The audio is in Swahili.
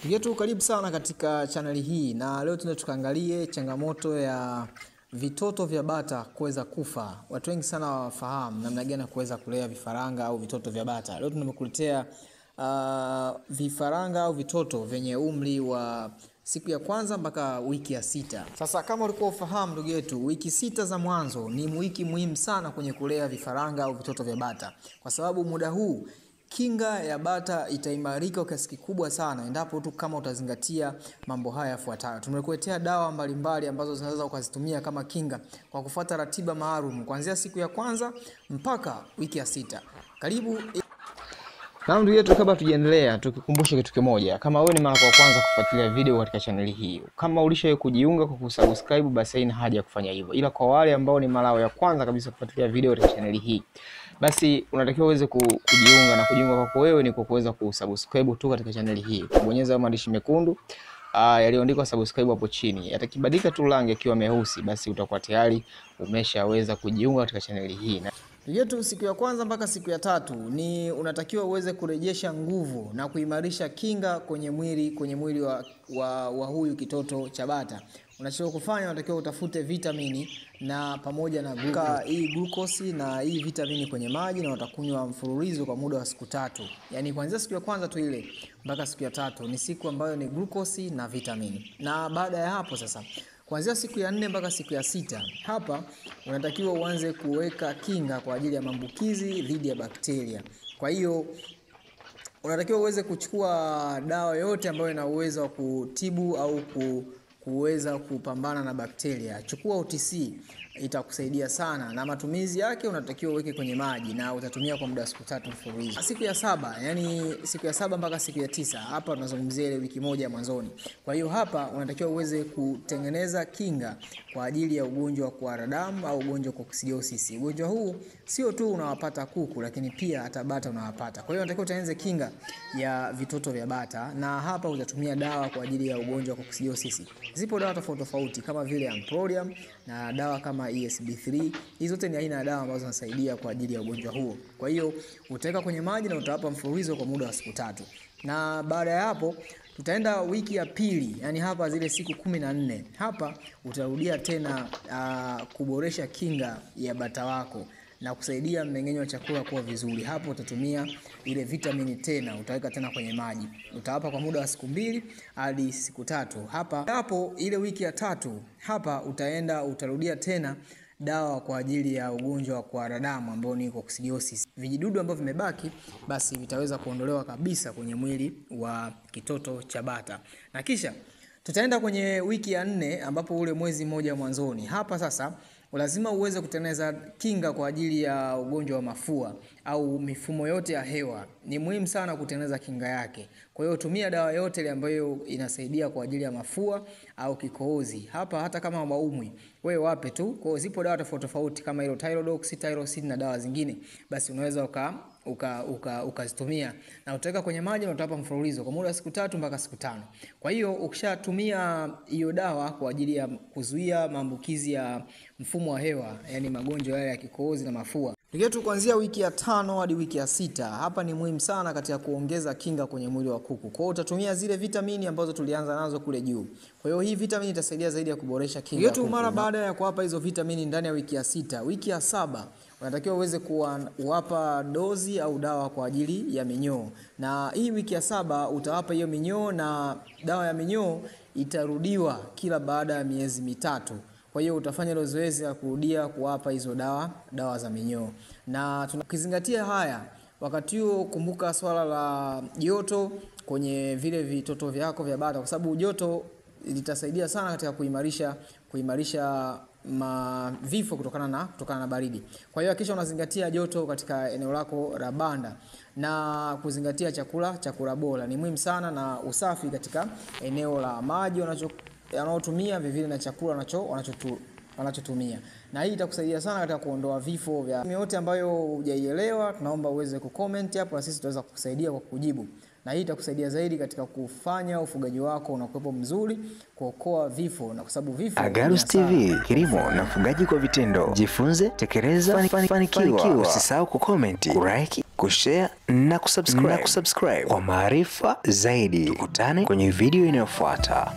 Yetu karibu sana katika channel hii, na leo tukaangalie changamoto ya vitoto vya bata kuweza kufa. Watu wengi sana wafahamu namna gani kuweza kulea vifaranga au vitoto vya bata. Leo tumekuletea vifaranga au vitoto vyenye umri wa siku ya kwanza mpaka wiki ya 6. Sasa kama ulikuwa ufahamu ndugu yetu, wiki 6 za mwanzo ni wiki muhimu sana kwenye kulea vifaranga au vitoto vya bata, kwa sababu muda huu kinga ya bata itaimarika kwa kiasi kikubwa sana endapo tu kama utazingatia mambo haya yafuatayo. Tumekuletea dawa mbalimbali ambazo zinaweza ukazitumia kama kinga kwa kufuata ratiba maalum kuanzia siku ya kwanza mpaka wiki ya 6. Karibu. Na ndugu yetu, kabla tujaendelea, tukikumbusha kitu kimoja. Kama wewe ni mara kwa kwanza kufuatilia video katika channel hii, kama ulishawahi kujiunga kwa kusubscribe, basi haina haja ya kufanya hivyo. Ila kwa wale ambao ni mara ya kwanza kabisa kufuatilia video katika channel hii, basi unatakiwa uweze kujiunga, na kujiunga kwako wewe ni kwa kuweza kusubscribe tu katika channel hii. Kubonyeza maandishi mekundu yaliyoandikwa subscribe hapo chini. Yatakibadilika tu rangi akiwa meusi, basi utakuwa tayari umeshaweza kujiunga katika channel hii. Yetu siku ya kwanza mpaka siku ya 3 ni unatakiwa uweze kurejesha nguvu na kuimarisha kinga kwenye mwili wa huyu kitoto cha bata. Unachotakiwa kufanya, unatakiwa utafute vitamini na pamoja na hii glucose na hii vitamini kwenye maji, na utakunywa mfululizo kwa muda wa siku 3. Yaani kuanzia siku ya kwanza tu ile mpaka siku ya 3 ni siku ambayo ni glucose na vitamini. Na baada ya hapo sasa, kuanzia siku ya 4 mpaka siku ya 6, hapa unatakiwa uanze kuweka kinga kwa ajili ya maambukizi dhidi ya bakteria. Kwa hiyo unatakiwa uweze kuchukua dawa yote ambayo ina uwezo wa kutibu au kuweza kupambana na bakteria. Chukua OTC, itakusaidia sana, na matumizi yake unatakiwa uweke kwenye maji na utatumia kwa muda wa siku 3 mfululizo. Siku ya 7, yani siku ya 7 mpaka siku ya 9, hapa tunazungumzia ile wiki moja ya mwanzoni. Kwa hiyo hapa unatakiwa uweze kutengeneza kinga kwa ajili ya ugonjwa wa kuhara damu au ugonjwa wa coccidiosis. Ugonjwa huu sio tu unawapata kuku, lakini pia hata bata unawapata. Kwa hiyo unatakiwa utengeneze kinga ya vitoto vya bata, na hapa utatumia dawa kwa ajili ya ugonjwa wa coccidiosis. Zipo dawa tofauti tofauti kama vile Amprolium na dawa kama ESB3. Hizo zote ni aina ya dawa ambazo zinasaidia kwa ajili ya ugonjwa huo. Kwa hiyo utaweka kwenye maji na utawapa mfululizo kwa muda wa siku 3. Na baada ya hapo tutaenda wiki ya pili, yani hapa zile siku 14. Hapa utarudia tena kuboresha kinga ya bata wako na kusaidia mmeng'enyo wa chakula kuwa vizuri. Hapo utatumia ile vitamini tena, utaweka tena kwenye maji. Utawapa kwa muda wa siku 2 hadi siku 3. Hapo ile wiki ya 3, hapa utarudia tena dawa kwa ajili ya ugonjwa wa kuhara damu ambao ni coccidiosis. Vijidudu ambavyo vimebaki basi vitaweza kuondolewa kabisa kwenye mwili wa kitoto cha bata. Na kisha tutaenda kwenye wiki ya 4 ambapo ule mwezi mmoja mwanzoni. Hapa sasa lazima uweze kutengeneza kinga kwa ajili ya ugonjwa wa mafua au mifumo yote ya hewa. Ni muhimu sana kutengeneza kinga yake. Kwa hiyo tumia dawa yote ile ambayo inasaidia kwa ajili ya mafua au kikohozi. Hapa hata kama waumwi, wewe wape tu. Kwa hiyo zipo dawa tofauti tofauti kama hilo Tylodox, Tylosin na dawa zingine. Basi unaweza ukazitumia na utaweka kwenye maji na utawapa mfululizo kwa muda wa siku 3 mpaka siku 5. Kwa hiyo ukishatumia hiyo dawa kwa ajili ya kuzuia maambukizi ya mfumo wa hewa, yani magonjwa yale ya kikohozi na mafua, yetu kuanzia wiki ya 5 hadi wiki ya 6, hapa ni muhimu sana katika kuongeza kinga kwenye mwili wa kuku. Kwa hiyo utatumia zile vitamini ambazo tulianza nazo kule juu. Kwa hiyo hii vitamini itasaidia zaidi ya kuboresha kinga yetu. Mara baada ya kuwapa hizo vitamini ndani ya wiki ya 6, wiki ya 7 unatakiwa uweze kuwapa dozi au dawa kwa ajili ya minyoo. Na hii wiki ya 7 utawapa hiyo minyoo, na dawa ya minyoo itarudiwa kila baada ya miezi 3. Kwa hiyo utafanya ile zoezi la kurudia kuwapa hizo dawa za minyoo. Na tunakizingatia haya wakati huo, kumbuka swala la joto kwenye vile vitoto vyako vya bata, kwa sababu joto litasaidia sana katika kuimarisha vifo kutokana na baridi. Kwa hiyo hakikisha unazingatia joto katika eneo lako la banda na kuzingatia chakula bora ni muhimu sana, na usafi katika eneo la maji wanaotumia vivile na chakula wanachotumia. Na hii itakusaidia sana katika kuondoa vifo vya yote ambayo hujaielewa. Tunaomba uweze kucomment hapo na sisi tutaweza kukusaidia kwa kujibu. Na hii itakusaidia zaidi katika kufanya ufugaji wako unakuwa mzuri, kuokoa vifo, na kwa sababu vifo. Agarus TV, kilimo na ufugaji kwa vitendo. Jifunze, tekeleza, fanikiwa. Usisahau kucomment, kulike. kushare na kusubscribe kwa maarifa zaidi. Tukutane kwenye video inayofuata.